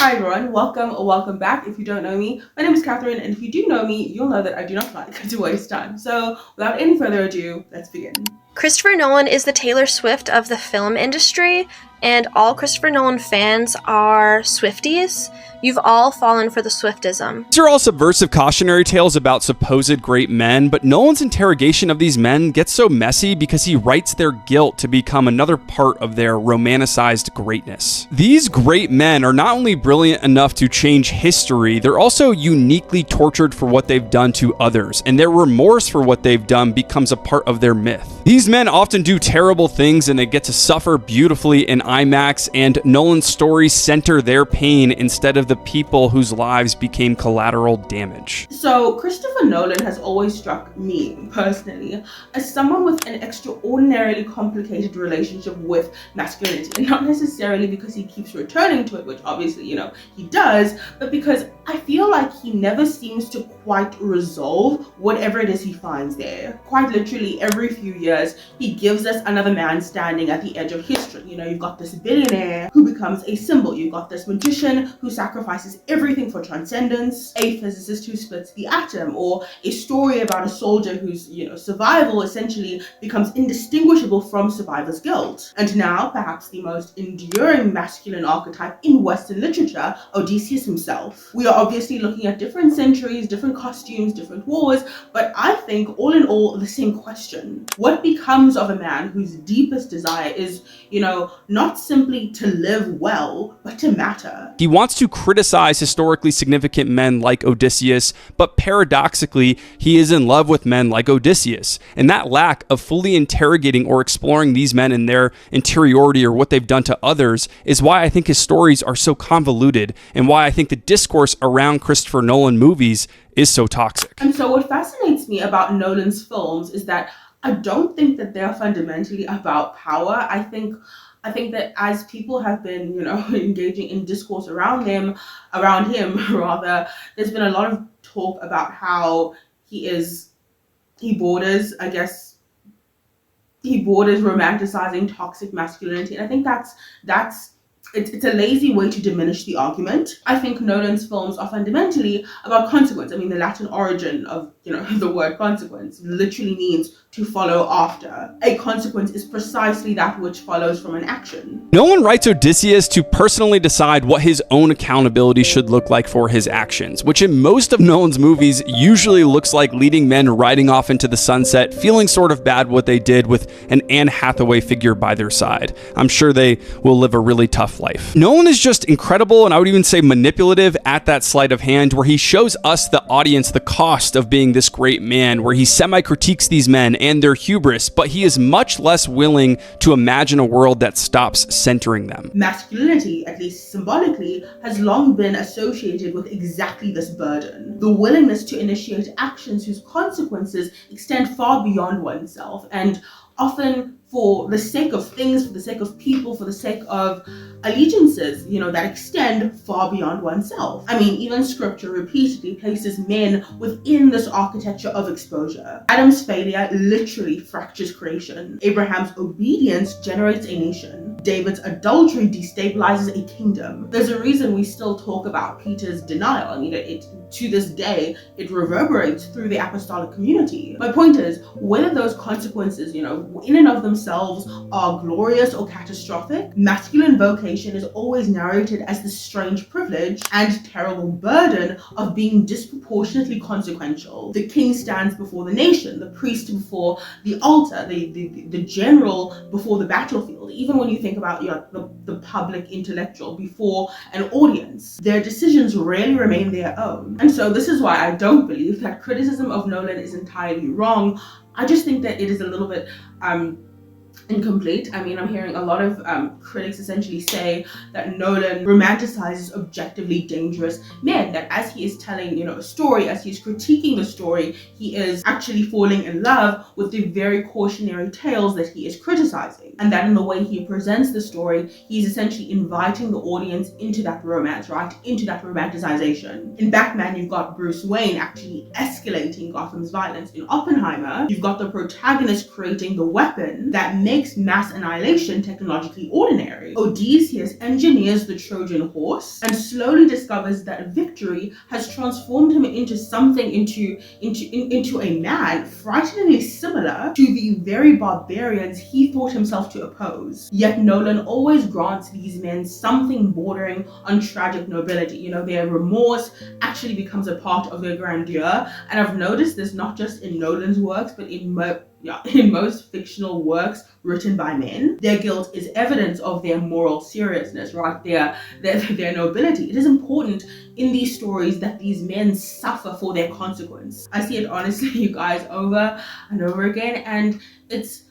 Hi everyone, welcome or welcome back. If you don't know me, my name is Catherine, and if you do know me, you'll know that I do not like to waste time. So without any further ado, let's begin. Christopher Nolan is the Taylor Swift of the film industry, and all Christopher Nolan fans are Swifties. You've all fallen for the Swiftism. These are all subversive cautionary tales about supposed great men, but Nolan's interrogation of these men gets so messy because he writes their guilt to become another part of their romanticized greatness. These great men are not only brilliant enough to change history, they're also uniquely tortured for what they've done to others, and their remorse for what they've done becomes a part of their myth. These men often do terrible things and they get to suffer beautifully in IMAX, and Nolan's stories center their pain instead of the people whose lives became collateral damage. So Christopher Nolan has always struck me personally as someone with an extraordinarily complicated relationship with masculinity, and not necessarily because he keeps returning to it, which obviously he does, but because I feel like he never seems to quite resolve whatever it is he finds there. Quite literally every few years he gives us another man standing at the edge of history. You've got this billionaire who becomes a symbol, you've got this magician who sacrifices everything for transcendence, a physicist who splits the atom, or a story about a soldier whose survival essentially becomes indistinguishable from survivor's guilt. And now perhaps the most enduring masculine archetype in Western literature, Odysseus himself. We are obviously looking at different centuries, different costumes, different wars, but I think all in all the same question. What becomes of a man whose deepest desire is, not simply to live well, but to matter? He wants to criticize historically significant men like Odysseus, but paradoxically, he is in love with men like Odysseus. And that lack of fully interrogating or exploring these men and their interiority or what they've done to others is why I think his stories are so convoluted, and why I think the discourse around Christopher Nolan movies is so toxic. And so what fascinates me about Nolan's films is that I don't think that they're fundamentally about power. I think that as people have been, engaging in discourse around him rather, there's been a lot of talk about how he borders romanticizing toxic masculinity. And I think it's a lazy way to diminish the argument. I think Nolan's films are fundamentally about consequence. I mean, the Latin origin of, the word consequence literally means to follow after. A consequence is precisely that which follows from an action. Nolan writes Odysseus to personally decide what his own accountability should look like for his actions, which in most of Nolan's movies usually looks like leading men riding off into the sunset, feeling sort of bad what they did with an Anne Hathaway figure by their side. I'm sure they will live a really tough life. Nolan is just incredible, and I would even say manipulative at that sleight of hand, where he shows us, the audience, the cost of being this great man, where he semi-critiques these men and their hubris, but he is much less willing to imagine a world that stops centering them. Masculinity, at least symbolically, has long been associated with exactly this burden. The willingness to initiate actions whose consequences extend far beyond oneself, and often for the sake of things, for the sake of people, for the sake of allegiances, that extend far beyond oneself. I mean, even scripture repeatedly places men within this architecture of exposure. Adam's failure literally fractures creation. Abraham's obedience generates a nation. David's adultery destabilizes a kingdom. There's a reason we still talk about Peter's denial. I mean, to this day, it reverberates through the apostolic community. My point is, whether those consequences, in and of themselves are glorious or catastrophic, masculine vocation is always narrated as the strange privilege and terrible burden of being disproportionately consequential. The king stands before the nation, the priest before the altar, the general before the battlefield. Even when you think about the public intellectual before an audience, their decisions rarely remain their own. And so this is why I don't believe that criticism of Nolan is entirely wrong. I just think that it is a little bit incomplete. I mean, I'm hearing a lot of critics essentially say that Nolan romanticizes objectively dangerous men, that as he is telling, a story, as he's critiquing the story, he is actually falling in love with the very cautionary tales that he is criticizing. And that in the way he presents the story, he's essentially inviting the audience into that romance, right? Into that romanticization. In Batman, you've got Bruce Wayne actually escalating Gotham's violence. In Oppenheimer, you've got the protagonist creating the weapon that makes makes mass annihilation technologically ordinary. Odysseus engineers the Trojan horse and slowly discovers that victory has transformed him into a man frighteningly similar to the very barbarians he thought himself to oppose. Yet Nolan always grants these men something bordering on tragic nobility. You know, their remorse actually becomes a part of their grandeur. And I've noticed this not just in Nolan's works, but in most fictional works written by men. Their guilt is evidence of their moral seriousness, right? Their nobility. It is important in these stories that these men suffer for their consequence. I see it honestly, you guys, over and over again, and it's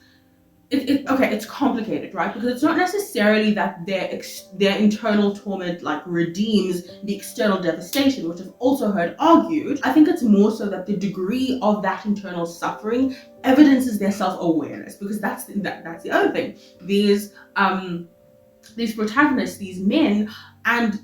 complicated, right? Because it's not necessarily that their internal torment like redeems the external devastation, which I've also heard argued. I think it's more so that the degree of that internal suffering evidences their self-awareness, because that's the other thing. These protagonists, these men, and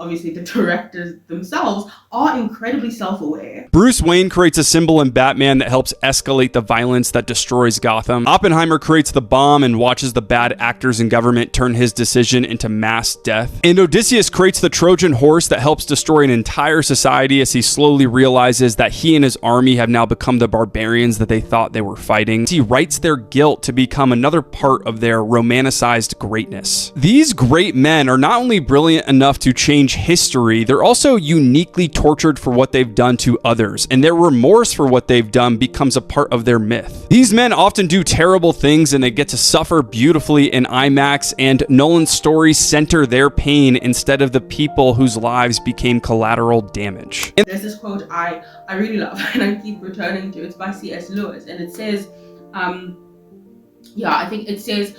obviously the directors themselves are incredibly self-aware. Bruce Wayne creates a symbol in Batman that helps escalate the violence that destroys Gotham. Oppenheimer creates the bomb and watches the bad actors in government turn his decision into mass death. And Odysseus creates the Trojan horse that helps destroy an entire society as he slowly realizes that he and his army have now become the barbarians that they thought they were fighting. He writes their guilt to become another part of their romanticized greatness. These great men are not only brilliant enough to change history, they're also uniquely tortured for what they've done to others, and their remorse for what they've done becomes a part of their myth. These men often do terrible things and they get to suffer beautifully in IMAX, and Nolan's stories center their pain instead of the people whose lives became collateral damage. There's this quote I really love and I keep returning to. It's by C.S. Lewis, and it says, I think it says,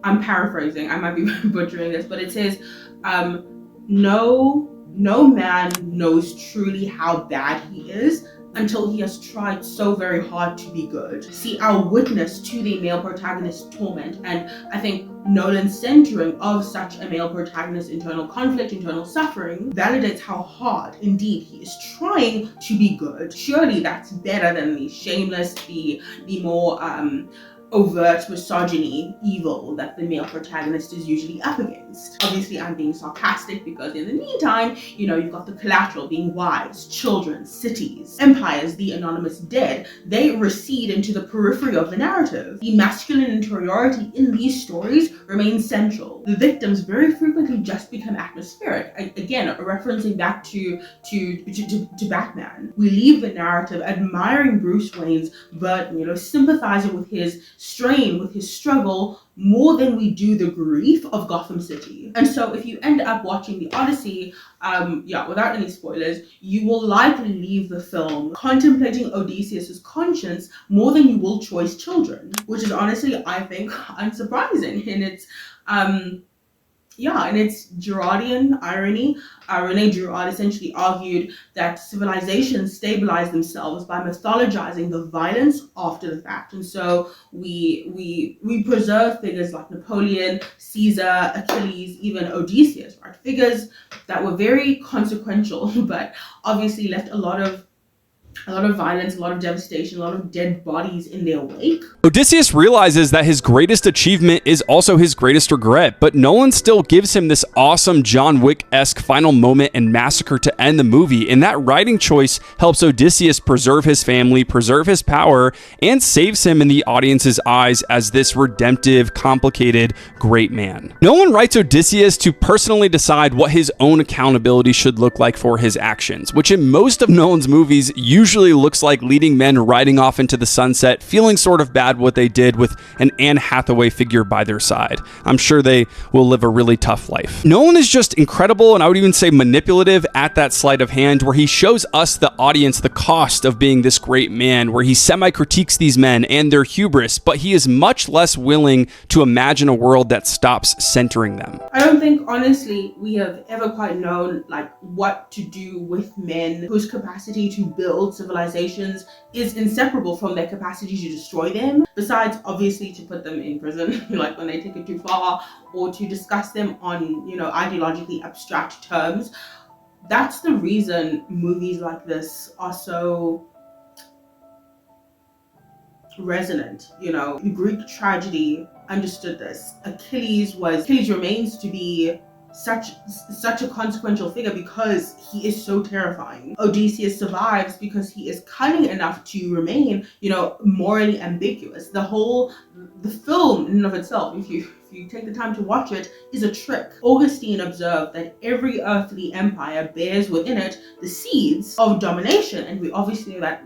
I'm paraphrasing, I might be butchering this, but it says, no man knows truly how bad he is until he has tried so very hard to be good. See, our witness to the male protagonist's torment, and I think Nolan's centering of such a male protagonist's internal conflict, internal suffering, validates how hard indeed he is trying to be good. Surely that's better than the shameless, the more overt misogyny, evil that the male protagonist is usually up against. Obviously, I'm being sarcastic because in the meantime, you've got the collateral being wives, children, cities, empires, the anonymous dead. They recede into the periphery of the narrative. The masculine interiority in these stories remains central. The victims very frequently just become atmospheric. Again, referencing back to Batman. We leave the narrative admiring Bruce Wayne's burden, sympathizing with his strain, with his struggle, more than we do the grief of Gotham City. And so if you end up watching The Odyssey, without any spoilers, you will likely leave the film contemplating Odysseus's conscience more than you will Troy's children, which is honestly, I think, unsurprising in its in its girardian irony. Rene Girard essentially argued that civilizations stabilize themselves by mythologizing the violence after the fact. And so we preserve figures like Napoleon, Caesar, Achilles, even Odysseus, right? Figures that were very consequential, but obviously left a lot of violence, a lot of devastation, a lot of dead bodies in their wake. Odysseus realizes that his greatest achievement is also his greatest regret, but Nolan still gives him this awesome John Wick-esque final moment and massacre to end the movie, and that writing choice helps Odysseus preserve his family, preserve his power, and saves him in the audience's eyes as this redemptive, complicated, great man. Nolan writes Odysseus to personally decide what his own accountability should look like for his actions, which in most of Nolan's movies usually looks like leading men riding off into the sunset, feeling sort of bad what they did with an Anne Hathaway figure by their side. I'm sure they will live a really tough life. Nolan is just incredible, and I would even say manipulative at that sleight of hand, where he shows us, the audience, the cost of being this great man, where he semi-critiques these men and their hubris, but he is much less willing to imagine a world that stops centering them. I don't think, honestly, we have ever quite known what to do with men whose capacity to build civilizations is inseparable from their capacity to destroy them, besides obviously to put them in prison when they take it too far, or to discuss them on ideologically abstract terms. That's the reason movies like this are so resonant. You know, the Greek tragedy understood this. Achilles remains to be such a consequential figure because he is so terrifying. Odysseus survives because he is cunning enough to remain, you know, morally ambiguous. The film in and of itself, if you take the time to watch it, is a trick. Augustine observed that every earthly empire bears within it the seeds of domination, and we obviously know that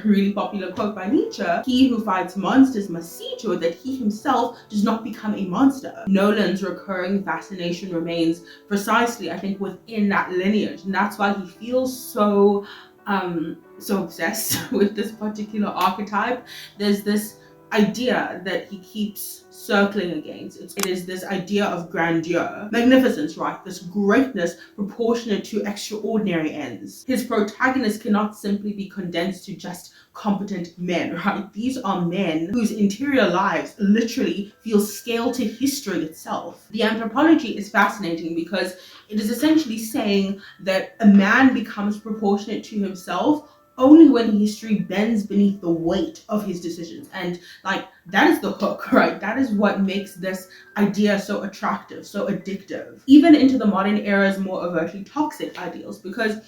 really popular quote by Nietzsche: he who fights monsters must see to it that he himself does not become a monster. Nolan's recurring fascination remains precisely, I think, within that lineage, and that's why he feels so obsessed with this particular archetype. There's this idea that he keeps circling against. It is this idea of grandeur, magnificence, right? This greatness proportionate to extraordinary ends. His protagonists cannot simply be condensed to just competent men, right? These are men whose interior lives literally feel scaled to history itself. The anthropology is fascinating because it is essentially saying that a man becomes proportionate to himself only when history bends beneath the weight of his decisions. And like, that is the hook, right? That is what makes this idea so attractive, so addictive, even into the modern era's more overtly toxic ideals, because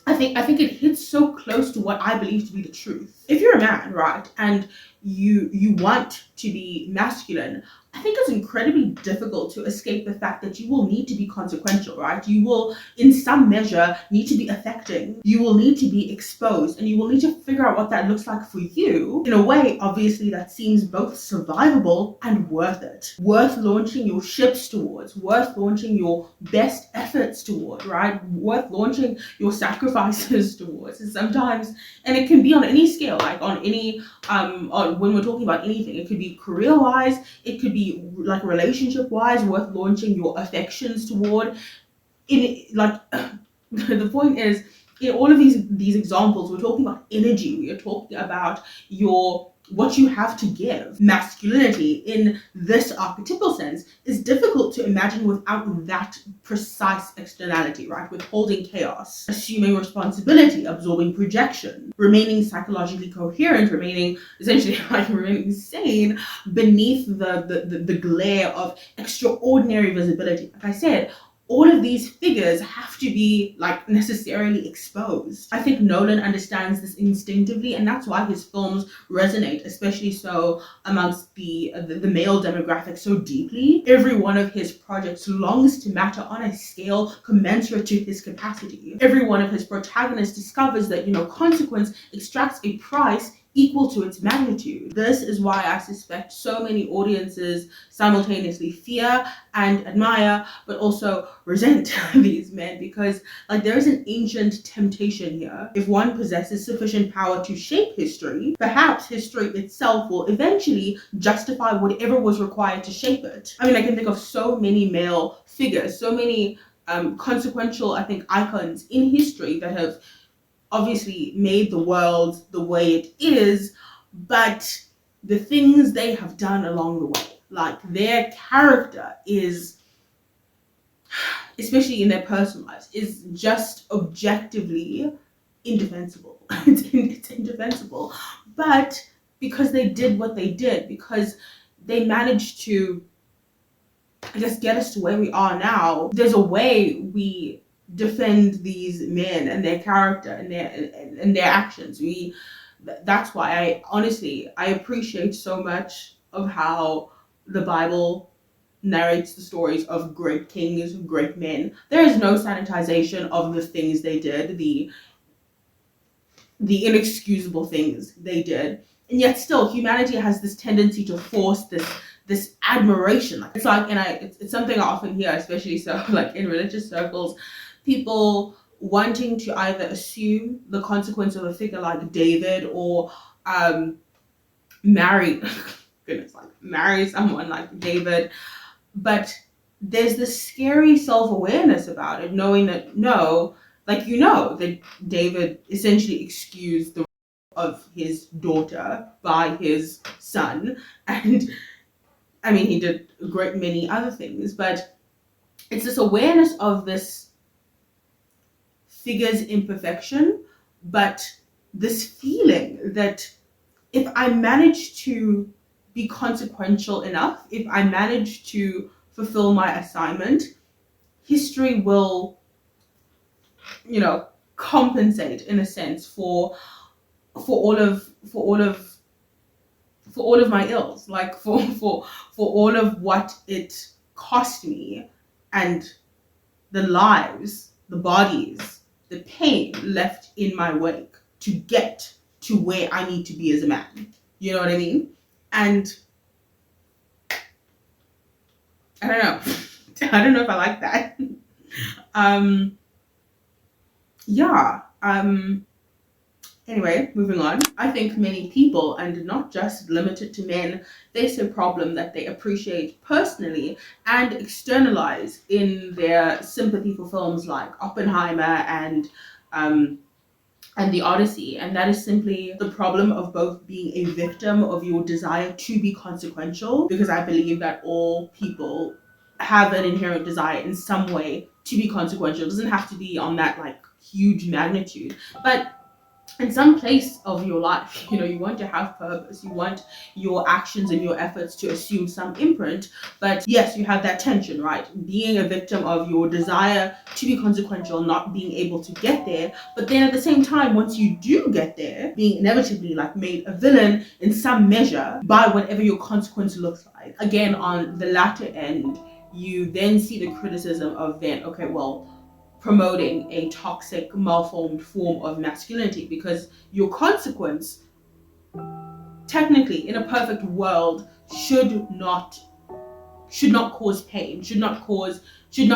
I think it hits so close to what I believe to be the truth. If you're a man, right, and you want to be masculine, I think it's incredibly difficult to escape the fact that you will need to be consequential, right? You will, in some measure, need to be affecting. You will need to be exposed, and you will need to figure out what that looks like for you in a way, obviously, that seems both survivable and worth it. Worth launching your ships towards, worth launching your best efforts toward, right? Worth launching your sacrifices towards. And sometimes, and it can be on any scale, like on any, when we're talking about anything, it could be career-wise, it could be like relationship-wise, worth launching your affections toward. The point is, in all of these examples, we're talking about energy. We are talking about what you have to give. Masculinity, in this archetypal sense, is difficult to imagine without that precise externality, right? Withholding chaos, assuming responsibility, absorbing projection, remaining psychologically coherent, remaining sane beneath the glare of extraordinary visibility. Like I said, all of these figures have to be like necessarily exposed. I think Nolan understands this instinctively, and that's why his films resonate, especially so amongst the male demographic so deeply. Every one of his projects longs to matter on a scale commensurate to his capacity. Every one of his protagonists discovers that, consequence extracts a price equal to its magnitude. This is why I suspect so many audiences simultaneously fear and admire, but also resent these men, because there is an ancient temptation here. If one possesses sufficient power to shape history, perhaps history itself will eventually justify whatever was required to shape it. I can think of so many male figures, so many consequential, I think, icons in history that have obviously made the world the way it is, but the things they have done along the way, their character is, especially in their personal lives, is just objectively indefensible. It's indefensible. But because they did what they did, because they managed to, get us to where we are now, there's a way we defend these men and their character and their actions. That's why I appreciate so much of how the Bible narrates the stories of great kings, great men. There is no sanitization of the things they did, the inexcusable things they did, and yet still humanity has this tendency to force this admiration. It's something I often hear, especially so in religious circles, people wanting to either assume the consequence of a figure like David, or marry someone like David. But there's this scary self-awareness about it, knowing that that David essentially excused the of his daughter by his son, and he did a great many other things, but it's this awareness of this figure's imperfection, but this feeling that if I manage to be consequential enough, if I manage to fulfill my assignment, history will, compensate in a sense for all of my ills, like for all of what it cost me, and the lives, the bodies, the pain left in my wake to get to where I need to be as a man. You know what I mean? And I don't know. I don't know if I like that. Yeah. Anyway, moving on. I think many people, and not just limited to men, face a problem that they appreciate personally and externalize in their sympathy for films like Oppenheimer and the Odyssey, and that is simply the problem of both being a victim of your desire to be consequential, because I believe that all people have an inherent desire in some way to be consequential. It doesn't have to be on that like huge magnitude, but in some place of your life, you want to have purpose, you want your actions and your efforts to assume some imprint. But yes, you have that tension, right? Being a victim of your desire to be consequential, not being able to get there, but then at the same time, once you do get there, being inevitably like made a villain in some measure by whatever your consequence looks like. Again, on the latter end, you then see the criticism of then, okay, well, promoting a toxic, malformed form of masculinity, because your consequence, technically, in a perfect world, should not cause pain, should not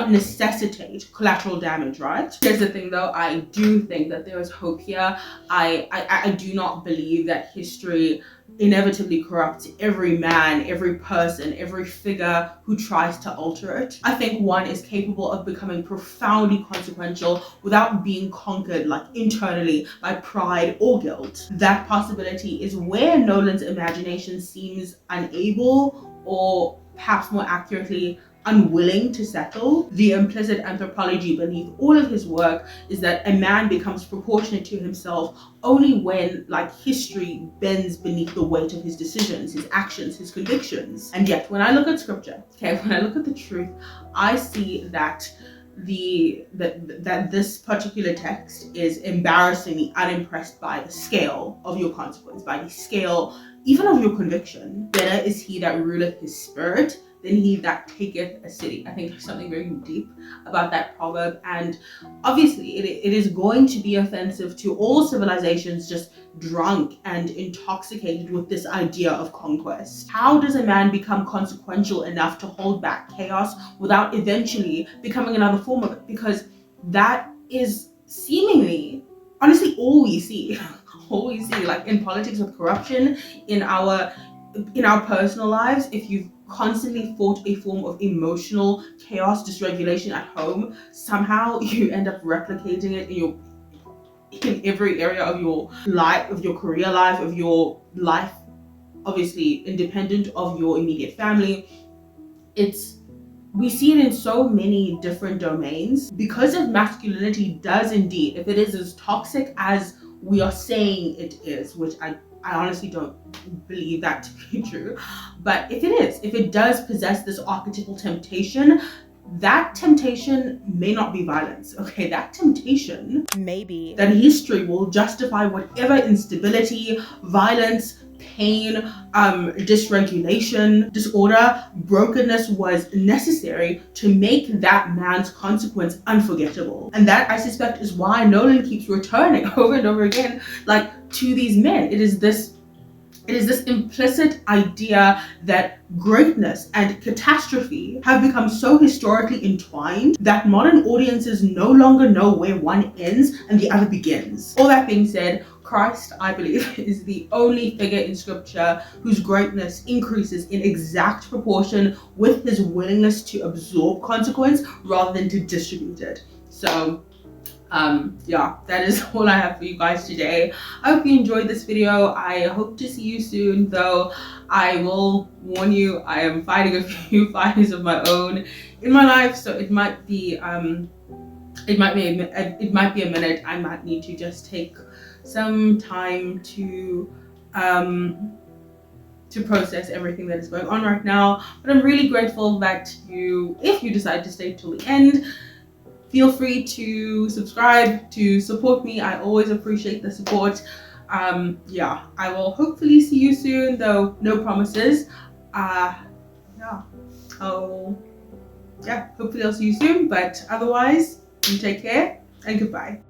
necessitate collateral damage, right? Here's the thing though, I do think that there is hope here. I do not believe that history inevitably corrupts every man, every person, every figure who tries to alter it. I think one is capable of becoming profoundly consequential without being conquered like internally by pride or guilt. That possibility is where Nolan's imagination seems unable, or perhaps more accurately, unwilling to settle. The implicit anthropology beneath all of his work is that a man becomes proportionate to himself only when, like, history bends beneath the weight of his decisions, his actions, his convictions. And yet, when I look at scripture, when I look at the truth, I see that that this particular text is embarrassingly unimpressed by the scale of your consequence, by the scale even of your conviction. Better is he that ruleth his spirit than he that taketh a city. I think there's something very deep about that proverb, and obviously it is going to be offensive to all civilizations just drunk and intoxicated with this idea of conquest. How does a man become consequential enough to hold back chaos without eventually becoming another form of it? Because that is seemingly, honestly, all we see. All we see, like in politics with corruption, in our personal lives. If you've constantly fought a form of emotional chaos, dysregulation at home, somehow you end up replicating it in every area of your life, of your career life, of your life, obviously independent of your immediate family. We see it in so many different domains. Because if masculinity does indeed, if it is as toxic as we are saying it is, which I honestly don't believe that to be true, but if it does possess this archetypal temptation, that temptation may not be violence, okay? That temptation may be that history will justify whatever instability, violence, pain, dysregulation, disorder, brokenness was necessary to make that man's consequence unforgettable. And that, I suspect, is why Nolan keeps returning over and over again, like, to these men. It is this implicit idea that greatness and catastrophe have become so historically entwined that modern audiences no longer know where one ends and the other begins. All that being said, Christ, I believe, is the only figure in scripture whose greatness increases in exact proportion with his willingness to absorb consequence rather than to distribute it. So yeah, that is all I have for you guys today. I hope you enjoyed this video. I hope to see you soon, though I will warn you, I am fighting a few fires of my own in my life, so it might be a minute. I might need to just take some time to to process everything that is going on right now. But I'm really grateful that if you decide to stay till the end, feel free to subscribe to support me. I always appreciate the support. Yeah, I will hopefully see you soon, though no promises. Hopefully I'll see you soon, but otherwise, you take care and goodbye.